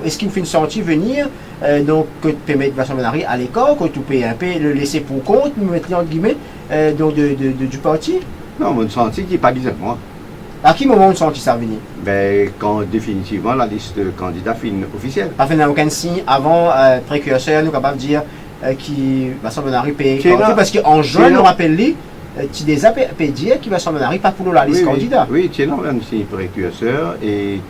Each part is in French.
est-ce qu'il vous fait une sortie venir, donc que tu peux mettre Vincent Benary à l'écart, que tu peux un peu le laisser pour compte, mettre entre guillemets, donc du parti? Non, mon senti qui n'est pas disant moi. À quel moment on senti ça venir? Ben, quand définitivement la liste de candidats finit officielle. Pas fait aucun signe avant, précurseur, nous capables de dire qui Vincent Benary paye parce qu'en juin, nous rappelle-les, tu déjà peut dire qu'il Vincent Benary pas pour la liste candidat. Oui, tu es là, même si précurseur et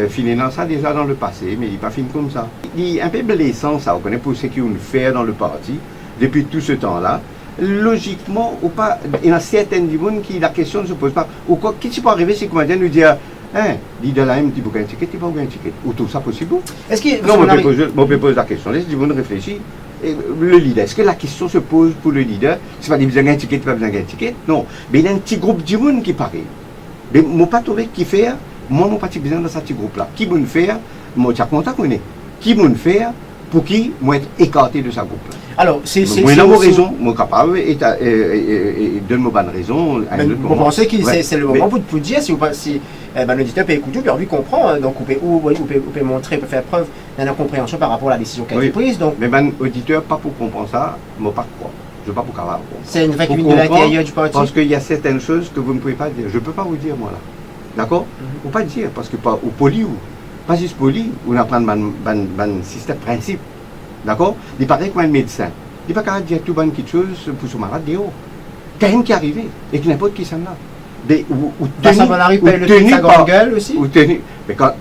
fini dans ça déjà dans le passé, mais il n'est pas fini comme ça. Il est un peu blessant ça, on connaît pour ce qu'ils ont fait dans le parti depuis tout ce temps-là. Logiquement, ou pas, il y a certaines du monde qui la question ne se pose pas. Ou quoi, qu'est-ce qui peut arriver, c'est qu'on va nous dire, hein, leader là, tu peux gagner un ticket, tu peux gagner un ticket. Ou tout ça possible? Est-ce que non, on peut poser la question. Laisse du monde réfléchir. Et le leader, est-ce que la question se pose pour le leader? C'est pas besoin d'un ticket, tu pas besoin d'un ticket. Non, mais il y a un petit groupe du monde qui paraît. Mais moi pas trouvé qui faire. Moi, mon pas besoin dans ce petit groupe là. Qui peut faire? Moi, tu as contact qu'on est. Qui peut faire pour qui moi être écarté de ce groupe là? Alors, c'est moi, j'ai raison, moi capable et donne-moi bonne raison. Vous pensez que c'est le moment pour dire si l'auditeur peut écouter, puis envie comprendre, donc vous pouvez montrer, vous pouvez faire preuve d'une incompréhension par rapport à la décision qui a été prise. Donc, mais mon auditeur, pas pour comprendre ça, moi pas quoi. Je ne veux pas pour capable. C'est une vraie cuisine de l'intérieur du parti. Parce qu'il y a certaines choses que vous ne pouvez pas dire. Je ne peux pas vous dire, moi là. D'accord? Ou pas dire, parce que pas, ou poli, ou pas juste poli, ou on apprend un système principe. D'accord? Il paraît comme un médecin. Il n'est pas capable de dire tout bonne quelque chose pour son malade de haut. Quelqu'un qui est arrivé, et qui n'importe qui s'en là. Ou gueule aussi. Mais quand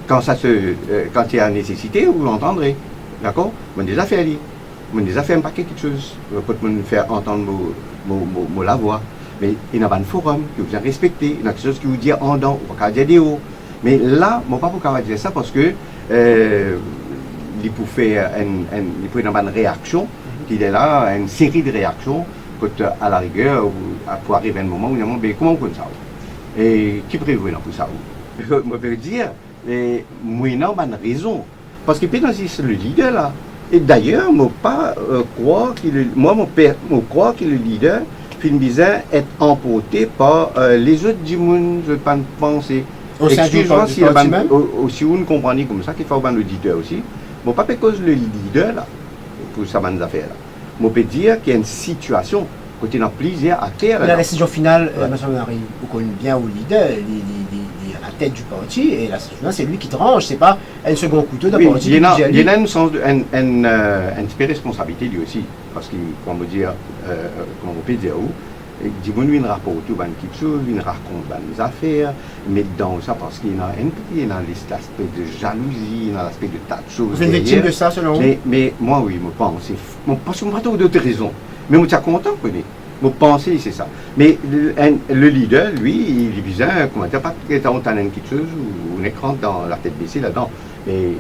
il y a nécessité, vous l'entendrez. D'accord? On a déjà fait aller. On a déjà fait un paquet de choses. Quand on faire entendre la voix. Mais il y a un forum que vous avez respecté. Il y a quelque chose qui vous dit en dents, ou pas dire des hauts. Mais là, je ne peux pas dire ça parce que il peut faire une réaction, il est là, une série de réactions, à la rigueur, pour arriver à un moment où il y a un moment, comment on compte ça? Et qui prévoit pour ça? Je peux dire, moi, non, pas de raison. Parce que c'est le leader là. Et d'ailleurs, moi, pas croire que le leader finit être emporté par les autres du monde, je ne peux pas penser. Excuse-moi si vous ne comprenez comme ça, qu'il faut un auditeur aussi. Bon, pas parce que le leader, là, pour ça, bonnes affaires, là. On peut dire qu'il y a une situation, quand il y a plusieurs acteurs. La décision finale, M. Benary, vous connaissez bien au leader, à la tête du parti, et la décision finale, c'est lui qui tranche, c'est pas un second couteau d'un parti. Il y a une sens une responsabilité lui aussi, parce que, comment on peut dire, du monde, il rapporte tout, quelque chose, il raconte des affaires, mais dans ça, parce qu'il y a l'aspect de jalousie, il y a l'aspect de tas de choses. Vous êtes victime de ça, selon vous? Mais moi, oui, je pense. Parce que je n'ai pas d'autres raisons. Mais je suis content, je pense que c'est ça. Mais le leader, lui, il est bizarre, comment dire, pas qu'il on talent quelque chose, ou on écran dans la tête baissée là-dedans. Mais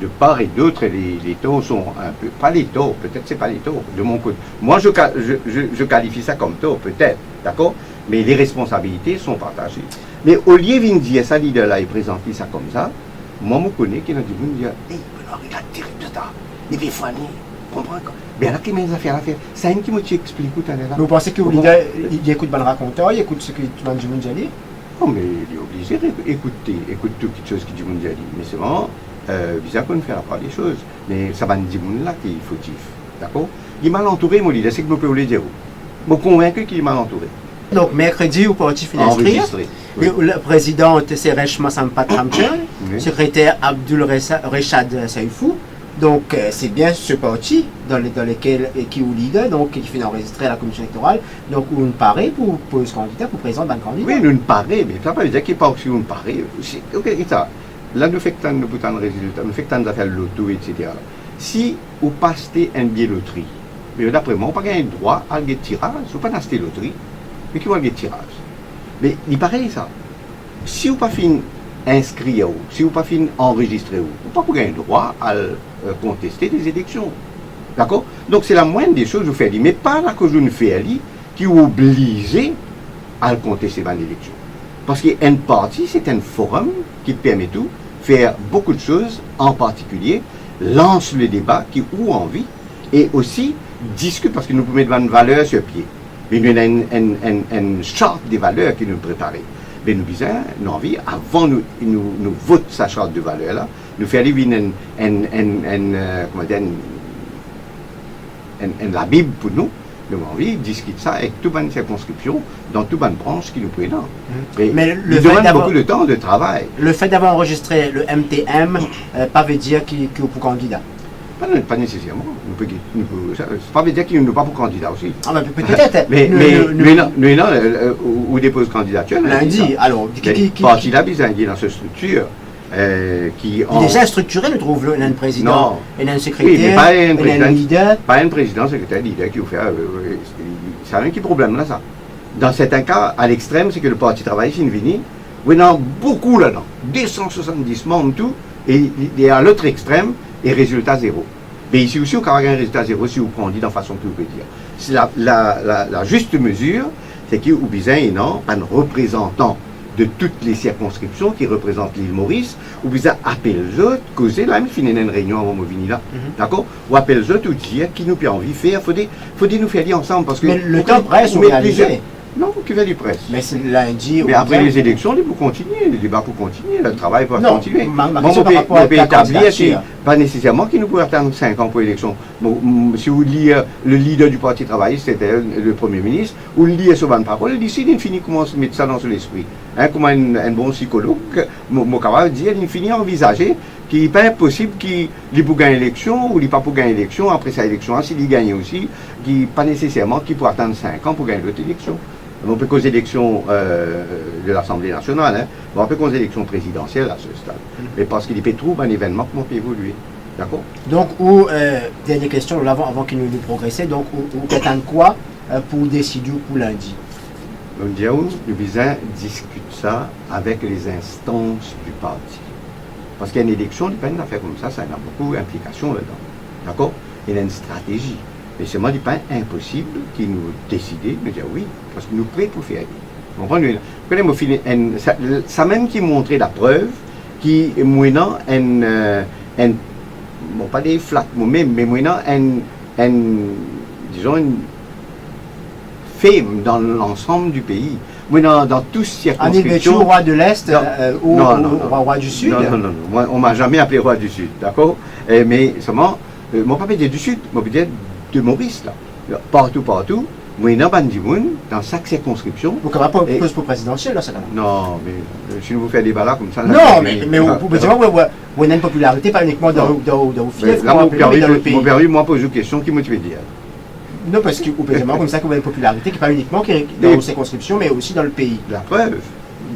de part et d'autre, les taux sont un peu, pas les taux, peut-être c'est pas les taux, de mon côté. Moi, je qualifie ça comme taux, peut-être, d'accord? Mais les responsabilités sont partagées. Mais au lieu de dire ça, leader-là, il présente ça comme ça, moi, je connais qu'il y a des gens qui disent, hey, il a terrible ça, il est funny, comprends? Mais là, qu'il y a des affaires à faire, c'est un qui m'explique tout à l'heure. Vous pensez que le leader, il écoute le raconteur, il écoute ce que tout le monde dit? Non, mais il est obligé d'écouter toutes les choses que tout le monde dit. Mais c'est vraiment bizarre qu'on ne fait pas les choses. Mais ça va nous dire là qu'il est fautif. D'accord? Il est mal entouré, mon leader, c'est que je peux le dire. Je suis convaincu qu'il est mal entouré. Donc, mercredi, au parti enregistré. Oui. Le président, c'est Reshma Sampat Ramchan, secrétaire Abdul Reshad Saifou. Donc, c'est bien ce parti dans lequel qui est leader, donc qui fait enregistrer à la commission électorale. Donc, où on paraît pour ce candidat, pour présenter un candidat. Oui, nous paraît, mais ça ne veut pas dire qu'il n'est pas aussi on paraît. Ok, ça. Là, nous faisons tant de résultats, nous faisons tant d'affaires loto, etc. Si vous passez un billet loterie, mais d'après moi, on n'a pas un droit à le tirage, vous pas acheter loterie, mais qui va le tirage. Mais il paraît ça. Si vous pas fini inscrit, si vous pas fini enregistré, vous n'avez pas un droit à contester des élections. D'accord? Donc c'est la moindre des choses que vous faites, mais pas la que je ne fais qui est obligé à contester dans l'élection. Parce qu'un parti, c'est un forum qui permet tout, faire beaucoup de choses, en particulier, lance le débat qui ou envie, et aussi discute, parce que nous pouvons mettre une valeur sur pied. Mais nous avons une charte des valeurs qui nous prépare. Mais nous avons envie, avant nous voter sa charte de valeur là, nous faire la Bible pour nous. Nous avons envie de discuter ça avec toute une circonscription, dans toute une branche qui nous présentent. Mais il demande beaucoup de temps de travail. Le fait d'avoir enregistré le MTM, pas veut dire qu'il est pour candidat. Pas nécessairement. Ça pas veut dire qu'il n'est pas pour candidat aussi. Ah ben peut-être. mais non, où dépose candidature lundi. Alors, parti là, il est dans cette structure. Il est déjà structuré, nous trouvons un président, et un secrétaire, oui, mais pas un leader. Pas un président, secrétaire, leader qui vous fait. C'est un petit problème là, ça. Dans certains cas, à l'extrême, c'est que le Parti travailliste, il vient, il y en a beaucoup là-dedans, 270 membres, tout, et à l'autre extrême, et résultat zéro. Mais ici aussi, on peut avoir un résultat zéro si vous prenez dans la façon que vous pouvez dire. C'est la juste mesure, c'est qu'il y a un représentant de toutes les circonscriptions qui représentent l'île Maurice, ou vous appelez les autres, causer là, il y a une réunion avant de venir là, d'accord? Ou appelez les autres, ou dire qui nous a envie de faire, il faut nous faire dire ensemble, parce que... Mais le temps presse, on réalisé. Non, qui fait du presse. Mais c'est lundi. Mais après les élections, il faut continuer, le débat pour continuer, le travail pour continuer. On peut établir, pas nécessairement qu'il nous pourrait attendre 5 ans pour l'élection. Si vous lisez le leader du Parti travailliste, c'était le Premier ministre, ou le lisez sur une parole, il décide, il finit comment se mettre ça dans son esprit. Comme un bon psychologue, mon camarade dit, il finit à envisager qu'il n'est pas impossible qu'il pour gagner l'élection, ou il n'est pas pour gagner l'élection, après sa élection, s'il y gagne aussi, qu'il n'est pas nécessairement qu'il pourrait attendre 5 ans pour gagner l'autre élection. On peut causer l'élection de l'Assemblée nationale, on peut causer l'élection présidentielle à ce stade. Mais parce qu'il peut trouver un événement qui peut évoluer. D'accord? Donc, dernière question avant qu'il nous progresser, donc, ou attendre quoi pour décider pour lundi? On dit où le visa discute ça avec les instances du parti. Parce qu'il y a une élection, il n'y a pas une affaire comme ça a beaucoup d'implications là-dedans. D'accord? Il y a une stratégie. Mais c'est moi, pas impossible qu'ils nous décident de dire oui, parce que nous sommes prêts pour faire. Vous comprenez? Ça même qui montrait la preuve, qui moyennant bon, pas des flats, mais moyennant disons, une femme dans l'ensemble du pays. Moyennant dans tous ces circonscriptions. Au roi de l'Est ou au roi du Sud? Non. Moi, on ne m'a jamais appelé roi du Sud, d'accord? Mais seulement, mon papa était du Sud, mon papa de Maurice, là. Partout, moi, il y a dans chaque circonscription. Vous n'avez pas une pour présidentielle, là, ça? Non, mais si vous faites des balades comme ça... Non, mais vous avez une popularité, pas uniquement dans le fief, là, mais dans le pays. Mon père, moi, pose une question qui me dire. Non, parce que vous pouvez comme ça que vous avez une popularité qui n'est pas uniquement dans vos circonscriptions, mais aussi dans le pays. La preuve,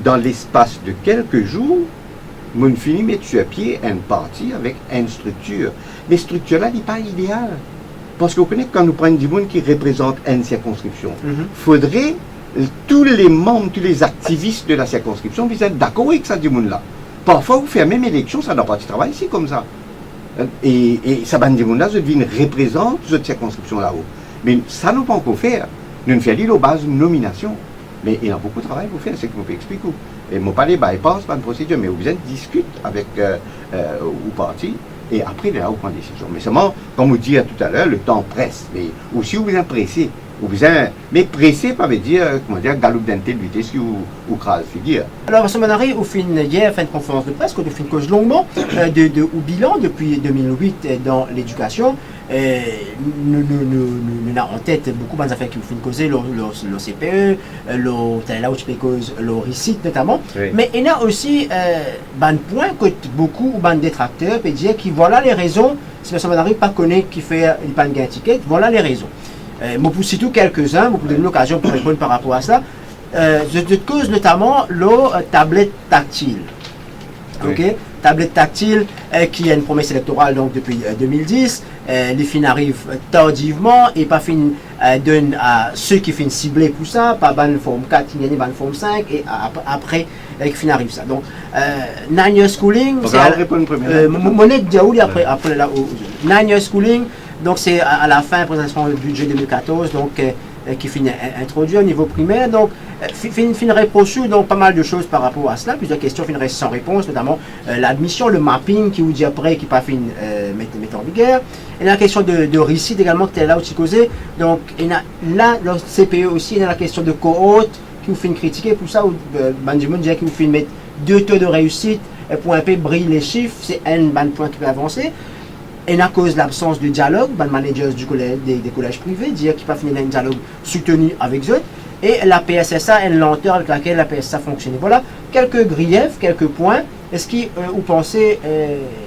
dans l'espace de quelques jours, mon fini met sur pied un parti avec une structure. Mais cette structure-là n'est pas idéale. Parce que vous connaissez quand nous prenons du monde qui représente une circonscription, faudrait tous les membres, tous les activistes de la circonscription, vous êtes d'accord avec ça du monde-là. Parfois, vous faites la même élection, ça n'a pas de travail ici comme ça. Et ça, du monde-là, je devine représente cette circonscription là-haut. Mais ça, nous ne pouvons pas faire. Nous ne faisons pas aux bases de nomination. Mais il y a beaucoup de travail pour faire, c'est que vous pouvez expliquer. Et mon palais bypass, pas de procédure, mais vous êtes discute avec le parti. Et après, là, on prend des décisions. Mais seulement, comme vous disiez tout à l'heure, le temps presse. Mais aussi, vous êtes pressé. Mais pressé, ça veut dire, comment dire, galop d'intel, vitesse ou crase figure. Alors, M. Manari, au fin hier, fin de conférence de presse, qu'on a fait une cause longuement, au bilan depuis 2008 dans l'éducation. Nous avons en tête beaucoup d'affaires qui vous font causer, le CPE, là où tu peux causer le RICIT notamment. Oui. Mais il y a aussi un point que beaucoup de détracteurs peuvent dire que voilà les raisons, si M. Manari pas connaît qui fait une panne gain ticket, voilà les raisons. Moi, pour citer quelques-uns, vous donner l'occasion pour répondre par rapport à ça. Je cause notamment la tablette tactile. Oui. Okay? Tablette tactile qui est une promesse électorale donc depuis 2010. Les fins arrivent tardivement et pas fin donne à ceux qui finissent ciblés pour ça, pas ban forme 4, il y a ban forme 5 et après qui fin arrive ça. Donc 9 year schooling, c'est monnaie de Diaouli après là 9 year schooling. Donc c'est à la fin, présentation du budget 2014, donc qui finit introduit au niveau primaire. Donc finirait reçu donc pas mal de choses par rapport à cela. Plusieurs questions finiraient sans réponse, notamment l'admission, le mapping qui vous dit après qui pas fin mettre en vigueur. Et la question de récit également qui est là aussi causé. Donc il y a là le CPE aussi, il y a la question de cohorte qui vous fait critiquer pour ça, ou Benjamin dirait qu'il vous fait mettre 2 taux de réussite pour un peu briller les chiffres, c'est un point qui peut avancer. Et à cause de l'absence de dialogue, les managers des collèges privés disent qu'il n'y a pas fini un dialogue soutenu avec eux. Et la PSSA, une lenteur avec laquelle la PSSA fonctionne. Voilà quelques griefs, quelques points. Est-ce que vous pensez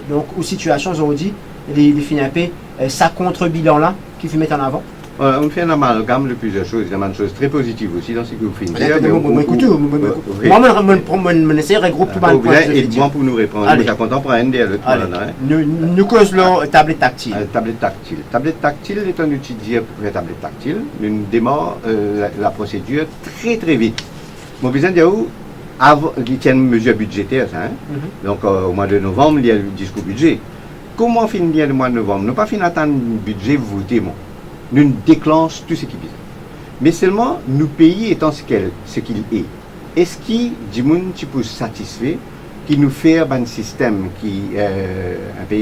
donc aux situations aujourd'hui, les FINAP, ça contre-bilan-là qu'il faut mettre en avant? On fait un amalgame de plusieurs choses. Il y a une chose très positive aussi dans ce que vous faites. Écoutez, moi, je vais essayer de regrouper tout le monde. Et bon pour nous répondre. Nous sommes contents pour un des autres. Nous causons tablette tactile. Tablette tactile. Tablette tactile est un outil pour faire tablette tactile. Nous démarrons la procédure très très vite. Mon besoin de où il y a une mesure budgétaire. Donc au mois de novembre, il y a le discours budget. Comment finir le mois de novembre? Nous pas finir attendre le budget voté. Nous déclenchons tout ce qui vient. Mais seulement, nous pays étant ce qu'il est. Est-ce qu'il dit moun qui peut satisfait, qui nous fait un système qui est un peu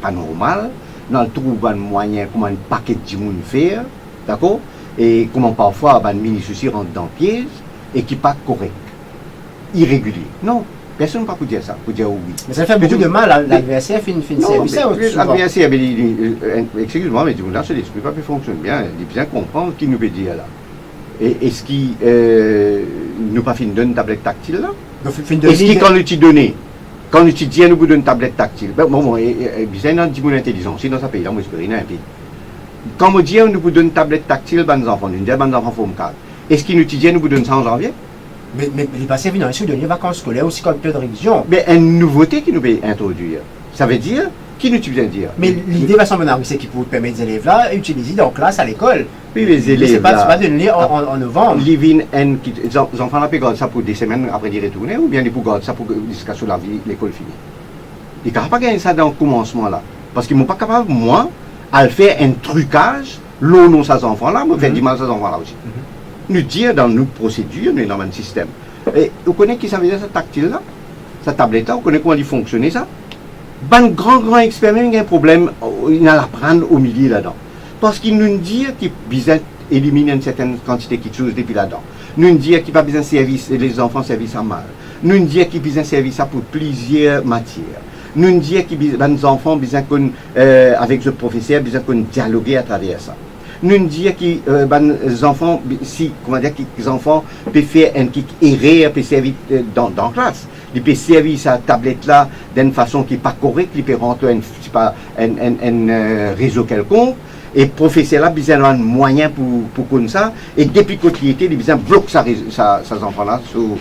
pas normal, dans le trouve un moyen comment un paquet de moun faire, d'accord? Et comment parfois un mini-souci rentre dans le piège et qui n'est pas correct, irrégulier. Non. Personne ne peut pas dire ça, pour dire oui. Mais ça fait beaucoup de mal à la VSF, la VSF, excuse-moi, mais là, ce l'esprit pas fonctionne bien. Il faut bien comprendre qui nous peut dire là. Et est-ce qu'il nous pas fait une tablette tactile là? Est-ce qu'il quand nous t'y donné, quand nous t'y dit nous donne une tablette tactile, bon, bien un petit peu d'intelligence, sinon ça paye là, moi je peux rien payer. Quand on dit nous vous donne une tablette tactile, ben enfants, nous disons ben enfants forme 4. Est-ce qu'il nous dit nous vous donne ça en janvier? Mais les passés viennent sur les vacances scolaires aussi comme peu de révision. Mais une nouveauté qui nous peut introduire. Ça veut dire, qui nous vient dire? Mais l'idée va s'en c'est qu'il faut permettre aux élèves là d'utiliser dans classe à l'école. Oui, les élèves. C'est pas de le lire en novembre. Les enfants peuvent garder ça pour des semaines après d'y retourner ou bien ils peuvent garder ça pour jusqu'à ce que l'école finit. Ils ne peuvent pas gagner ça dans le commencement là. Parce qu'ils ne sont pas capables, moi, à le faire un trucage, l'eau non ces enfants là, moi, faire du mal à ces enfants là aussi. Nous dire dans nos procédures, nous dans un système. Et vous connaissez qui ça veut dire, cette tactile-là, cette tablette-là, vous connaissez comment il fonctionne ça? Ben, grand expert, même il y a un problème, il a à prendre au milieu là-dedans. Parce qu'il nous dit qu'il besoin d'éliminer une certaine quantité de choses depuis là-dedans. Nous dit qu'il n'a pas besoin de service, les enfants service à mal. Nous dit qu'il a besoin de service pour plusieurs matières. Nous dit que les enfants ont besoin avec le professeur, besoin qu'on dialogue à travers ça. Nous disons que les enfants, si, comment dire, que les enfants peuvent faire un kick erreur, peuvent servir dans la classe. Ils peuvent servir cette tablette-là d'une façon qui n'est pas correcte, ils peuvent rentrer un réseau quelconque. Et le professeur là, besoin d'un moyen pour comme ça. Et depuis qu'il était, il besoin de bloquer ces enfants-là sur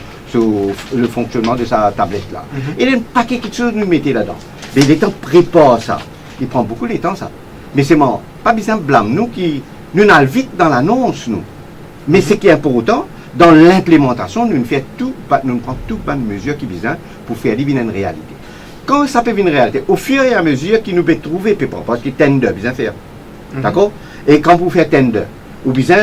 le fonctionnement de sa tablette-là. Et il y a un paquet de choses que nous mettons là-dedans. Mais les temps prépare ça. Il prend beaucoup de temps, ça. Mais c'est bon, pas besoin de blâme. Nous allons vite dans l'annonce, nous. Mais ce qui est important, dans l'implémentation, nous prenons toutes les mesures qui visent pour faire devenir une réalité. Quand ça peut devenir une réalité, au fur et à mesure qu'il nous peut trouver, parce que tender, besoin faire. D'accord? Et quand vous faites tender, vous besoin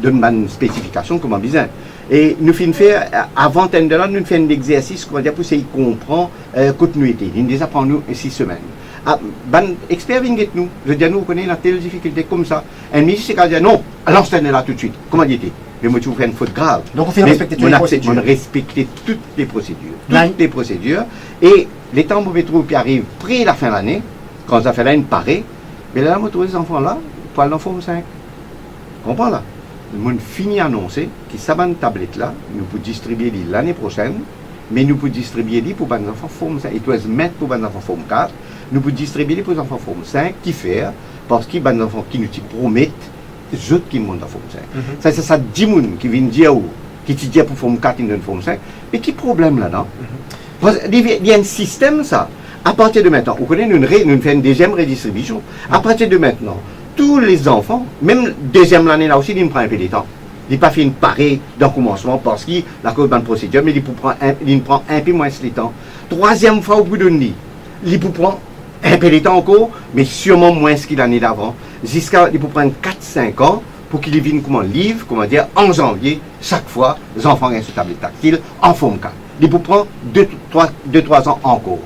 d'une spécification, comment besoin. Et nous faisons faire, avant tender, nous faisons un exercice, comment dire, pour essayer de comprendre continuité. Nous les apprenons 6 semaines. Expert vient de nous. Je dis, nous, on connaît la telle difficulté comme ça. Un ministre qui a dit non, lance là tout de suite. Comment dit-il? Mais moi, tu vous fais une faute grave. Donc, on fait respecter toutes les procédures. On respecte toutes les procédures. Toutes les procédures. Et les temps mauvais trous qui arrivent près de la fin de l'année, quand ça fait là une parée, mais là, on trouve les enfants là, toile dans forme 5. Comprends là? Le monde finit annoncer que ça une tablette là, nous pouvons distribuer l'année prochaine, mais nous pouvons distribuer pour les enfants forme 5. Ils doivent mettre pour les enfants forme 4. Nous pouvons distribuer pour les enfants forme 5 qui faire, parce qu'il y a des enfants qui nous promettent, les autres qui montent en forme 5. Ça, c'est ça 10 personnes qui viennent dire, qui te disent pour forme 4, ils donnent forme 5. Mais qui problème là-dedans? Il y a un système, ça. À partir de maintenant, vous connaissez, nous faisons une deuxième redistribution. À partir de maintenant, tous les enfants, même deuxième année là aussi, ils prennent un peu de temps. Il n'a pas fait une parée dans le commencement parce qu'il a cause d'une procédure, mais il prend un peu moins de temps. Troisième fois au bout de nuit, il peut prendre un peu de temps encore, mais sûrement moins qu'il l'année d'avant. Jusqu'à, il peut prendre 4-5 ans pour qu'il vienne comme un livre, comment dire, en janvier, chaque fois, les enfants ont une tablette tactile en forme 4. Il peut prendre 2-3 ans encore.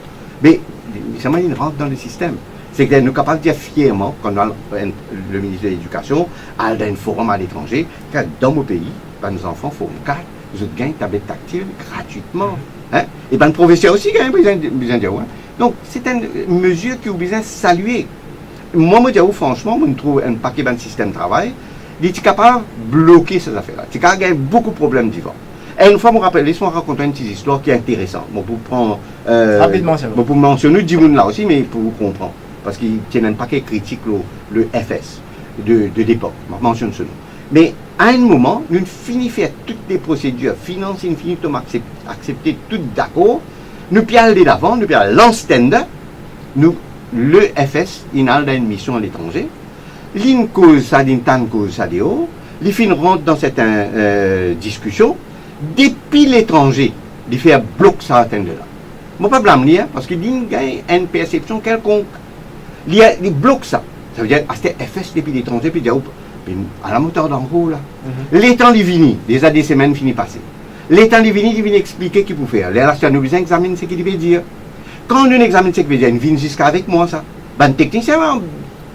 Mais ça il rentre dans le système. C'est que nous sommes capables de dire fièrement, quand le ministre de l'Éducation a un forum à l'étranger, que dans mon pays, nos enfants forment 4, ils gagnent une tablette tactile gratuitement. Hein? Et ben, le professeur aussi, quand même, besoin de dire. Hein? Donc, c'est une mesure qui est besoin de saluer. Moi, je dis, franchement, je trouve un paquet de système de travail, il est capable de bloquer ces affaires-là. Il y a beaucoup de problèmes divers. Et une fois, laisse-moi raconter une petite histoire qui est intéressante. Bon, pour prendre. Rapidement, c'est bon, pour mentionner du monde là aussi, mais pour vous comprendre. Parce qu'il tient un paquet critique, le FS, de l'époque. Je mentionne ce nom. Mais à un moment, nous finissons de faire toutes les procédures financières, nous finissons accepter tout d'accord. Nous puis aller d'avant, nous puis aller l'enstende. Nous, le FS, il a une mission à l'étranger. L'une cause ça, l'une cause ça, les fins rentrent dans cette discussion. Depuis l'étranger, il fait un bloc ça atteindre là. Je ne peux pas blâmer parce qu'il a une perception quelconque. Il bloque ça. Ça veut dire, c'était FS depuis l'étranger, puis à la moteur d'en haut là. Les temps les vini, déjà des semaines fini passées. Les temps les vini, il vient expliquer ce qu'il faut faire. Les ratios nous examinent ce qu'il veut dire. Quand on examine ce qu'il veut dire, il vient jusqu'à avec moi ça. Ben, technicien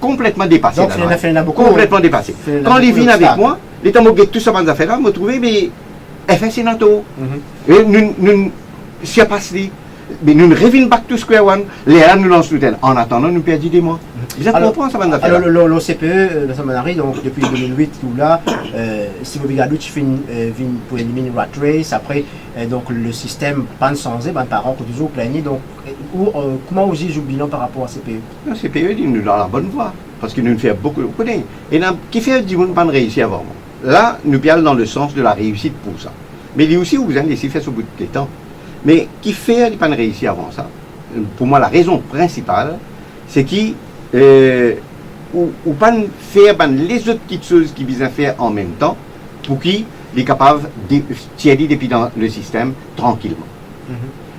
complètement dépassé. Donc, il a beaucoup. Complètement dépassé. Quand il vient avec moi, les temps où tout ça va faire là, me trouver mais FS NATO. Et nous si pas mais nous ne revenons pas tout square one, les là nous lancent tout tel. En attendant, nous perdons des mois. Vous avez compris ça, madame? Alors, l'OCPE, le Samanari, donc depuis 2008, tout là, si vous regardez, tu fais pour éliminer rat race, après, donc le système pas changé, ben parents ont toujours plaigné. Donc, comment vous jugez le bilan par rapport à CPE? Le CPE, il nous dans la bonne voie, parce qu'il nous fait beaucoup de choses. Et qui fait du monde pas réussir avant. Là, nous parlons dans le sens de la réussite pour ça. Mais il y a aussi où vous avez laissé faire au bout de temps. Mais qui fait pas réussir avant ça? Pour moi, la raison principale, c'est qu'il ou pas faire les autres petites choses qu'il vise à faire en même temps pour qu'il est capable de tirer depuis dans le système tranquillement.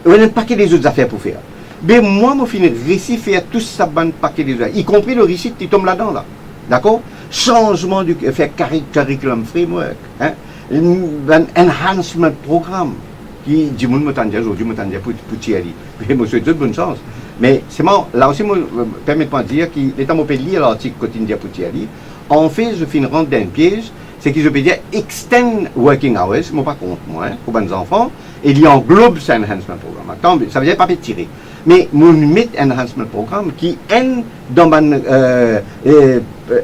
On a un paquet des autres affaires pour faire. Mais moi, je finis réussir à faire tout ça, un paquet des autres, y compris le réussite qui tombe là-dedans. Là. D'accord? Changement du faire curriculum framework, hein? Un enhancement programme. Qui dit mon m'entendait aujourd'hui m'entendait pour Thierry. Mais je souhaite toute bonne chance. Mais c'est moi là aussi permettez-moi de dire qu'il est en mon lire l'article quotidien pour Thierry. En fait, je finis rentrer dans un piège, c'est que je peux dire extend working hours, moi pas contre moi, pour les enfants, et il englobe ce enhancement programme. Attends, ça veut dire pas tirer. Mais nous mettons un enhancement programme qui est dans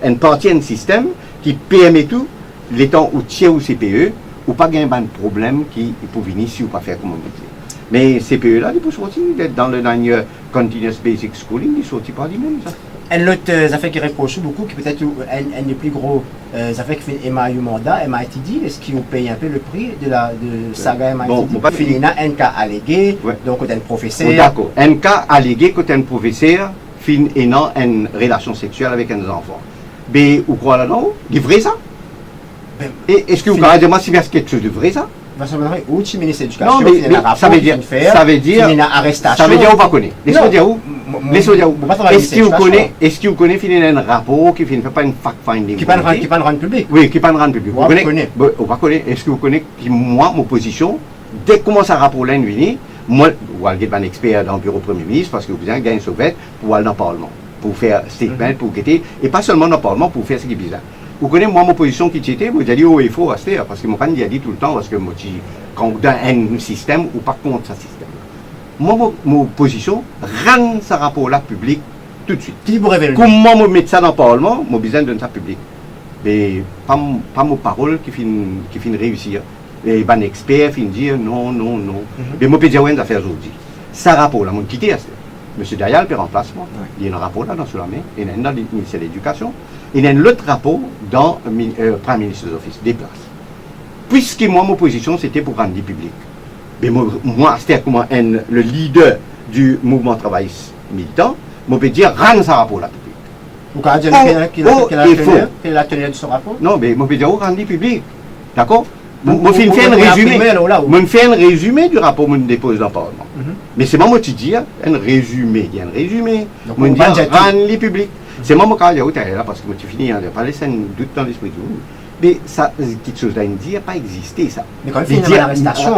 une partie d'un système qui permet tout, les temps où tiers ou CPE, ou pas gagner un problème qui peut venir si ou pas faire comme on dit. Mais CPE là, il peut sortir dans le dernier Continuous Basic Schooling, il sortit pas lui-même ça. Une autre affaire qui reproche beaucoup, qui peut-être un des plus gros affaires qui fait MIU mandat, MITD, est-ce qu'ils payent un peu le prix de saga MITD? Bon, pas finir un cas allégué, donc un professeur. Oh, d'accord, un cas allégué que un professeur fin et non une relation sexuelle avec un enfant. Mais ou quoi là-dedans? Il est vrai ça? Et est-ce que vous pouvez dire si c'est quelque chose de vrai ça? Ou le ministre de l'Éducation, non, mais ça veut dire, arrestation. Ça veut dire on va connaître. Laisse-moi dire où. Est-ce que vous connaissez un rapport qui ne fait pas une fact-finding? Qui ne pas rendre public. Oui, qui ne pas rendre public. On va connaître. Est-ce que vous connaissez, moi, mon position, dès que commence un rapport là, moi, je suis un expert dans le bureau Premier ministre parce que vous avez gagné un sauvet pour aller dans le Parlement, pour faire statement, pour guetter, et pas seulement dans le Parlement, pour faire ce qui est bizarre. Vous connaissez, moi, mon position qui était, moi, j'ai dit, il faut rester, parce que mon père dit tout le temps, parce que moi, quand dans un système, ou pas contre ce système. Moi, mon position, rend ce rapport-là public tout de suite. Qui vous révèle? Comment me mettre ça dans le Parlement, moi, besoin de donner ça public. Mais pas mon parole qui finit réussir. Et ben, expert finit dire non. Mais moi, je peux dire, ouais, affaire aujourd'hui. Ce rapport-là, mon quitté, M. Dayal peut remplacer moi. Il y a un rapport là dans sous la main, il y a un dans le ministère de l'Éducation. Il y a un autre rapport dans le Premier ministre des Offices, des places. Puisque moi, mon position, c'était pour rendre public. Mais moi, c'était comme le leader du mouvement travail militant, je peux dire, rendre ce rapport-là public. Vous pouvez dire quelle est la tenue de ce rapport? Non, mais je peux dire, rendre public. D'accord? Je fais un résumé du rapport que je dépose dans le Parlement. Mais c'est moi qui dis, un résumé. Il y a un résumé. Je dis, rendre public. C'est moi qui ai là parce que je finis, il n'y a pas laissé un doute dans l'esprit de vous. Mais ça, quelque chose là, il n'y a pas existé ça. Mais quand il y a une arrestation.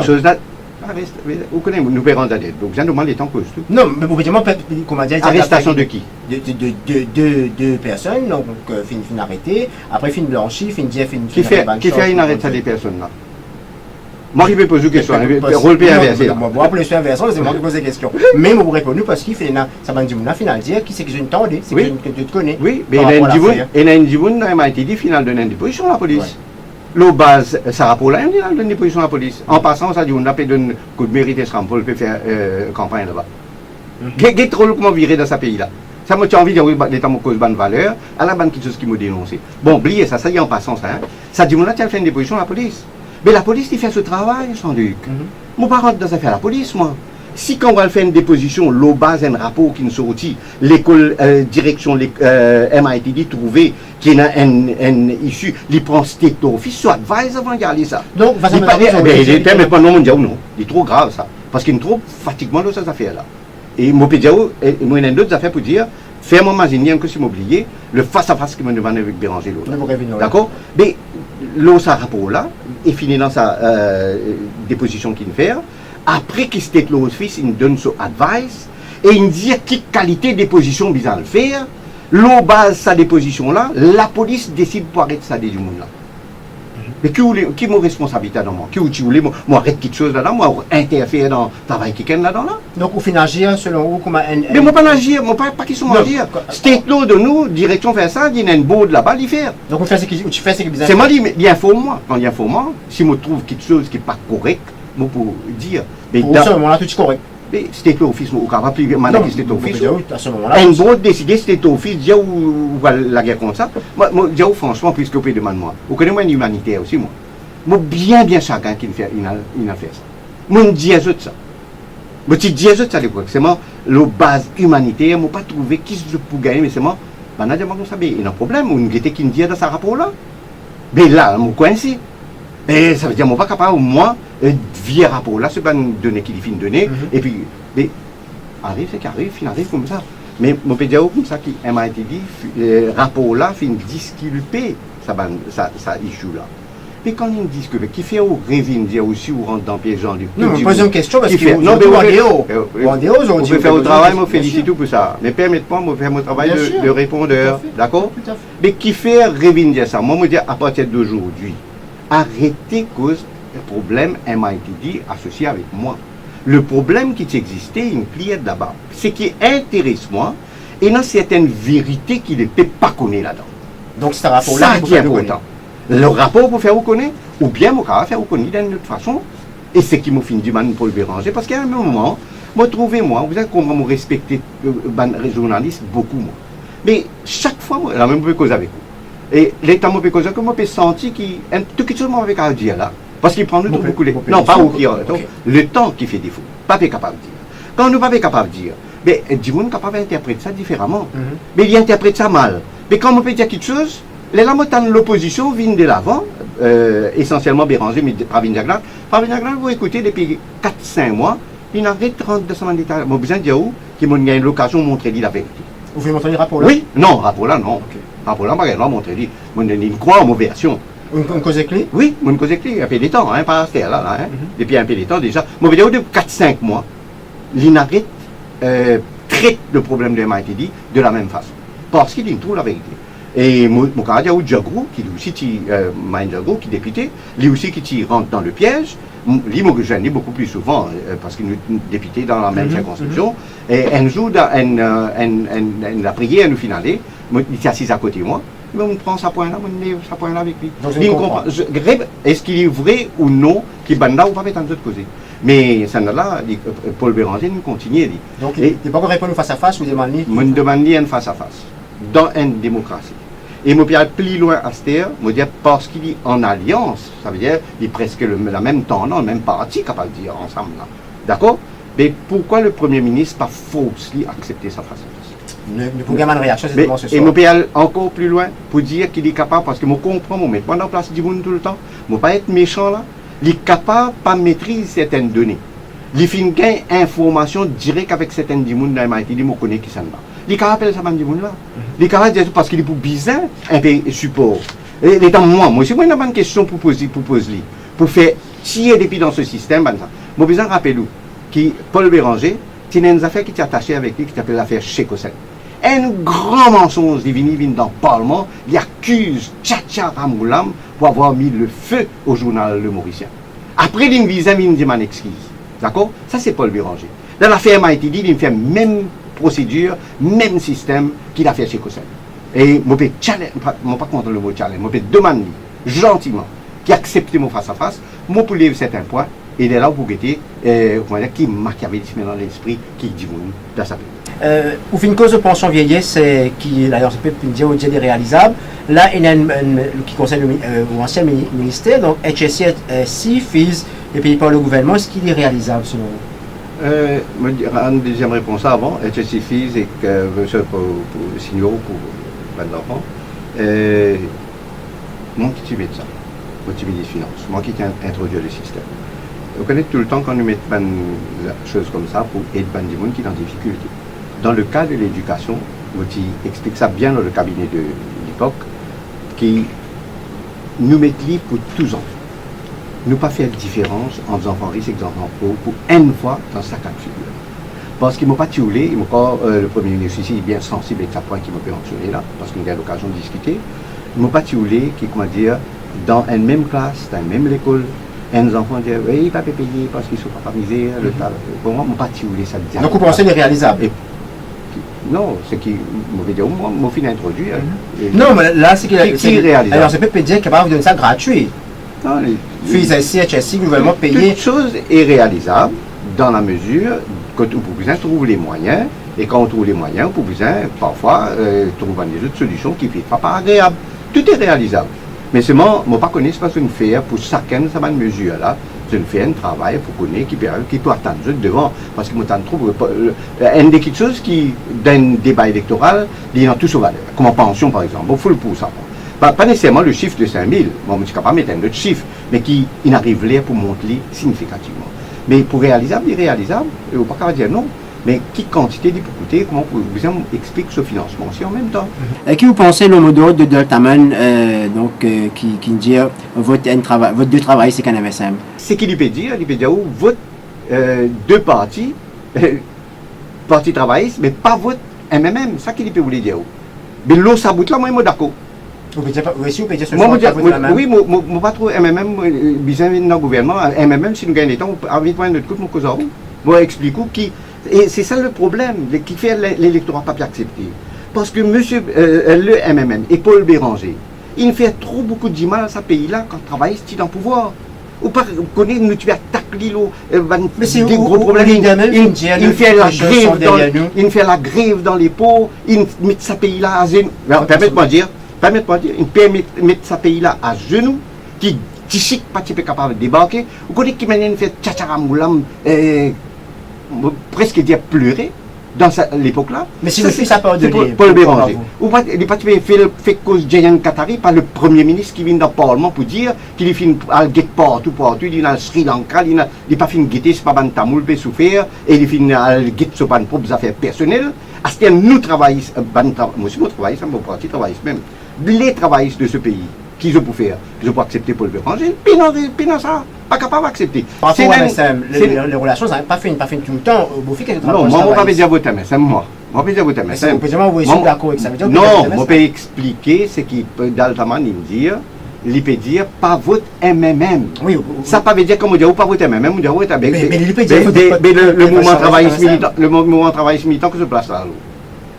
Vous connaissez, nous verrons d'aller. Donc, vous demandez les temps cause tout. Non, mais vous pouvez dire, comment dire. Arrestation de qui? De deux personnes, donc fin arrêté, après fin blanchi, fin dit, fin. Qui fait une arrestation des personnes là? Moi, je vais poser une question. Rôle inversé. Moi, pour les inversés, c'est moi qui pose des questions. Mais je vous réponds nous parce qu'il fait ça va dire, final, dire qui c'est que je ne t'entendais, c'est que tu te connais. Oui, mais il y a une divoune dans m'a été dit final de déposition à la police. L'eau base, ça rapport là, il y a une déposition à la police. En passant, ça dit, on a fait un coup de mérite Esrampol peut faire campagne là-bas. Qu'est-ce trop comment virer dans ce pays-là? Ça m'a envie de dire, l'État m'a cause bonne valeur, à la bonne quelque chose qui m'a dénoncé. Bon, oubliez ça, ça y est en passant ça. Ça dit, on a fait une déposition à la police. Mais la police, il fait ce travail, sans doute. Mon parent dans affaire la police, moi. Si quand on va faire une déposition, l'eau base un rapport qui nous sortit, l'école direction MITD trouvé qui est un issue, il prend state office, soit advise avant de garder ça. Donc, il était mais pas non mondial non. Il est trop grave ça. Parce qu'il est trop fatiguement dans ces affaires-là. Et moi, moi, il y a d'autres affaires pour dire, faire mon magazine que si m'oublier, le face-à-face qui me demande avec Béranger l'autre. D'accord? Mais l'eau, ça rapport là, est fini dans sa déposition qu'il fait. Après qu'il state l'office, il donne son advice et il dit quelle qualité de déposition bizarre le faire. L'eau base sa déposition là, la police décide pour arrêter ça des gens là. Mais qui est mon responsabilité dans moi? Qui voulait moi arrêter quelque chose là-dedans, moi interférer dans le travail qui est là-dedans là? Donc, au final, agir selon vous comme un. Mais moi pas agir, moi pas qui sont agir. State law de nous, direction faire ça, il y a une board là-bas, il fait. Donc, on fait ce que tu fais, c'est que bizarre. C'est moi il informe moi. Quand il informe moi, si je trouve quelque chose qui n'est pas correct, moi pour dire. Mais pour ce moment-là, tout est correct. Mais c'était office, au cas plus maintenant que c'était office. À ce moment-là. Un board décidé c'était office, dire où la guerre comme ça. Moi, dire franchement, puisque vous demandez moi, vous connaissez moi une humanitaire aussi moi. Moi bien chacun qui fait une affaire ça. Moi je dis à eux ça. Moi je dis à eux ça c'est moi la base humanitaire, moi pas trouvé qui se pour gagner mais c'est moi. Ben là moi ça il y a un problème, on était qui me dit dans ce rapport là. Mais là, moi coincé. Et ça veut dire moi pas capable moi via rapport là, c'est pas une donnée qui finit donner et puis mais arrive c'est qu'arrive, il arrive comme ça. Mais mon peut dire comme ça qui m'a été dit rapport là fin disculper ça issue là. Mais quand ils disent que qui fait au révine dire aussi ou rentre dans le piège Jean-Luc. Non, je pose une question parce que non mais on fait faire au travail, moi félicite pour ça. Mais permettez-moi de faire mon travail de répondeur, d'accord? Mais qui fait révine dire ça? Moi me dire à partir d'aujourd'hui, arrêtez cause problème MITD associé avec moi. Le problème qui existait, une pliette là-bas. Ce qui intéresse moi, et dans certaines vérités qu'il ne peut pas connaître là-dedans. Donc c'est un rapport là qui est important. Le rapport pour faire reconnaître, ou bien mon cas faire reconnaître d'une autre façon, et c'est qui m'a fini du man pour le Béranger, parce qu'à un moment, moi trouvez-moi, vous savez comment me respecter les journalistes beaucoup moi. Mais chaque fois, moi, la même cause avec vous. Et l'état m'a fait cause que moi j'ai senti qu'il y a quelque chose avec à dire là. Parce qu'il prend nous beaucoup les. Non, pas au pire. Le temps qui fait défaut. Pas capable de dire. Quand nous pas capable de dire, mais du monde capable d'interpréter ça différemment. Mais il interprète ça mal. Mais quand on peut dire quelque chose, les lamotans de l'opposition viennent de l'avant, essentiellement Béranger, mais Pravin Jaglan. Pravin Jaglan, vous écoutez depuis 4-5 mois, il n'arrête 30 de son détail. Moi, besoin de dire où, qui m'a eu l'occasion de montrer la vérité. Vous voulez montrer le rapport là? Oui, non, rapport là, non. Rapport là, je vais montrer lui. Je crois en ma version. Une cause clé? Oui, une cause clé, un peu de temps, pas à faire là, depuis un peu de temps déjà. Moi, vidéo de 4-5 mois, l'INARET traite le problème de MITD de la même façon. Parce qu'il trouve la vérité. Et mon camarade Djagrou, qui aussi qui est député, lui aussi qui rentre dans le piège, lui me rejoint beaucoup plus souvent, parce qu'il est député dans la même circonscription. Et un jour, la prière nous finale, il est assis à côté de moi. Mais on prend sa point là, avec lui. Est-ce qu'il est vrai ou non qu'il est là ou pas être en train de causer? Mais ça là, Paul Béranger nous continue. Donc il n'est pas encore répondu face à face ou demandé? Je demande un face à face, dans une démocratie. Et je peux aller plus loin à cette heure, je dire parce qu'il est en alliance, ça veut dire qu'il est presque la même tendance, le même parti, capable de dire ensemble là. D'accord? Mais pourquoi le Premier ministre pas faussement accepter sa face à face? Ne pouvez pas réaction, c'est ce soir. Et je peux aller encore plus loin pour dire qu'il est capable, parce que je comprends, je mets pas en place du monde tout le temps, je ne peux pas être méchant là, il est capable de pas maîtriser certaines données. Il fait une information directe avec certaines du monde dans le MIT, il connaît qui ça va. Il est capable de faire ça du monde là. Il est capable de dire parce qu'il est pour bizarre, un peu support. Et moi, si moi, j'ai une question pour poser, pour faire tirer des pieds dans ce système, moi, besoin de rappeler que Paul Béranger, il y a une affaire qui est attachée avec lui qui s'appelle l'affaire Cheikh-Ossel. Un grand mensonge, il vient dans le Parlement, il accuse Tchatcha Ramoulam pour avoir mis le feu au journal Le Mauricien. Après, il visa, il demande excuse. D'accord? Ça, c'est Paul Béranger. Dans l'affaire Maïtidi, il fait même procédure, même système qu'il a fait chez Kossel. Et je peux challenge, pas contre le mot challenge, je peux demander gentiment qui accepte mon face à face, moi pour lever certains points, et il est là pour guetter, qui machiavélisme dans l'esprit, qui dit dans sa vie. Ou une cause de pension vieillesse qui d'ailleurs c'est peut dire au des réalisables. Là il y a qui concerne l'ancien ministère, donc HSI, FIS et puis par le gouvernement, est-ce qu'il est réalisable selon vous? Une deuxième réponse avant, HSI, FIS et que pour le senior, pour l'enfant. Moi qui suis médecin, moi qui suis des finances, moi qui tiens à introduire le système. Vous connaissez tout le temps quand nous mettons des choses comme ça pour aider des gens qui sont en difficulté. Dans le cas de l'éducation, je explique ça bien dans le cabinet de l'époque, qui nous met livre pour tous enfants. Nous pas faire de différence entre enfants riches et enfants pauvres pour une fois dans sa cas de figure. Parce qu'il ne m'a pas tué, le Premier ministre ici est bien sensible avec sa point qui m'a mentionné là, parce qu'il a l'occasion de discuter. Il ne m'a pas tué, qui, comment dire, dans une même classe, dans une même école, un enfant dit oui, il ne va pas payer parce qu'ils ne sont pas misés. Pour moi, je ne pas tué ça. Donc vous pensez que c'est réalisable? Non, c'est qui m'avait dit, moi, je finis d'introduire. Non, mais là, c'est qu'il est réalisable. Alors, c'est peut dire qu'il va vous donner ça gratuit. Non, FIS, HSI, gouvernement payé. Toute chose est réalisable dans la mesure que vous pouvez trouver les moyens. Et quand on trouve les moyens, vous pouvez parfois trouver des autres solutions qui ne sont pas agréables. Tout est réalisable. Mais seulement, je ne connais pas ce qu'on fait pour chacun de ces mesures-là. Je fais un travail pour connaître qui peut attendre devant. Parce que je trouve une des choses qui, dans un débat électoral, il y a tout sur valeur. Comme en pension, par exemple. Il faut le pour ça. Pas nécessairement le chiffre de 5 000. Bon, je ne suis pas mettre un autre chiffre. Mais qui arrive là pour monter significativement. Mais pour réalisable, irréalisable, il ne faut pas dire non. Mais qui quantité de coûter, comment vous explique ce financement aussi en même temps? Qui vous pensez le mot de Deltaman, qui dit votre deux travail, c'est qu'un MSM? C'est qu'il peut dire votre deux partis, parti travailliste, mais pas votre MMM, ça qu'il peut vous dire. Mais l'eau ça bout là, moi je suis d'accord. Vous pouvez dire ce oui, je pas trop MMM, bizarre dans le gouvernement, MMM, si nous gagnons des temps, on va notre coup, moi explique qui. Et c'est ça le problème qui fait l'électorat pas accepter. Parce que monsieur le MMM et Paul Béranger, il fait trop beaucoup de mal à ce pays-là quand il travaille dans le pouvoir. Ou pas connaître nous tu attaques l'îlot, des gros problèmes. Il fait la grève dans les pots, il met ce pays-là à genoux. Permettez-moi de dire, il permet de mettre ce pays-là à genoux, qui chic pas capable de débarquer. Vous connaissez qui mène fait tchacharamoulam, presque dire pleurer dans l'époque-là. Mais si le fils a peur de Paul Béranger. Ou pas, il n'est pas fait cause Jayan Qatari par le Premier ministre qui vient dans le Parlement pour dire qu'il est fini à guetter partout, il est dans le Sri Lanka, il n'est pas fini de guetter, c'est pas ban tamoul, peut souffrir, et il est fini à guetter sur ses propres affaires personnelles. À ce qu'il nous travaillons, moi aussi, moi travaille, ça, mon parti travaille même. Les travaillistes de ce pays, qui je peux faire? Je peux accepter Paul Béranger, puis non, ça. Pas capable d'accepter. C'est les relations, ça n'a pas fait tout le temps. Non, moi, je ne vais pas dire votre MSM, moi. Je ne vais pas dire votre MSM. Vous êtes d'accord avec ça? Non, je peux expliquer ce qui peut, d'Altaman, il peut dire pas votre MMM. Oui, ça ne veut pas dire comme on dit, ou pas votre MMM, on dit, oui, mais il peut dire. Mais le mouvement travailliste militant que se place là.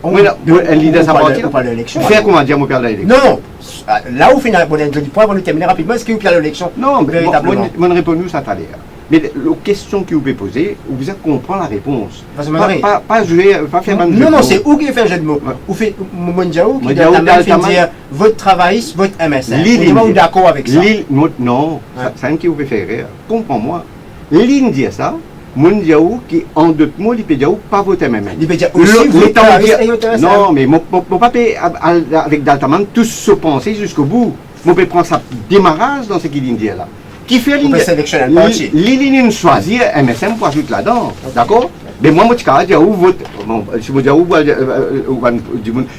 Oui, elle dit ça pas l'élection. Faire comment dire, mon père, l'élection? Non, là où finalement, je dis pas, on terminer rapidement, est-ce qu'il y a l'élection? Non, mon réponse à l'heure. Mais la question que vous pouvez poser, vous comprenez la réponse. Pas jouer, pas faire un jeu de mots. Non, c'est où qui fait un jeu de mots. Vous faites Mondiaou qui dire votre travailliste, votre MSN. Vous êtes d'accord avec ça? Non, c'est un qui vous fait faire rire. Comprends-moi. L'île dit ça. Mondiaou qui en deux mots, il peut dire pas voter même. Il peut dire aussi non, mais mon papa avec Daltaman tous se penser jusqu'au bout. Mon père prend sa démarrage dans ce qu'il dit là. Qui fait l'île choisir MSM pour ajouter là-dedans, d'accord? Mais moi, je suis capable de dire où vote. Si je dis où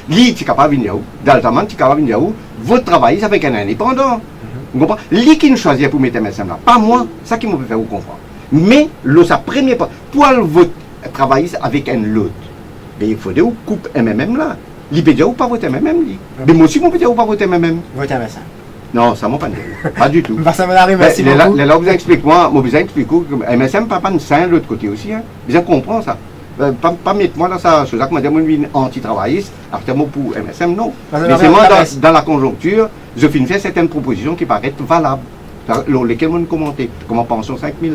l'île est capable de dire où, Daltaman est capable de dire où, votre travail avec un indépendant. Vous comprenez? L'île qui choisit pour mettre MSM là, pas moi, ça qui me fait faire vous comprendre. Mais sa première part, pour votre travailler avec un lot, il faut que vous coupez MMM là. Il peut dire ou pas voter MMM. Mais moi aussi, je peux dire ou pas voter MMM. Voter MSM. Non, ça m'a pas dit. Pas du tout. Bah, ça m'arrive, merci beaucoup. Là, vous expliquez-moi, vous expliquez que MSM pas de sain de l'autre côté aussi. Hein. Vous comprenez ça. Pas mettre moi dans ça, c'est ça que moi dis anti-travailliste, alors pour MSM, non. Mais c'est moi, dans la conjoncture, je finis faire certaines propositions qui paraissent valables, lesquelles on commenter, comme en pension 5000.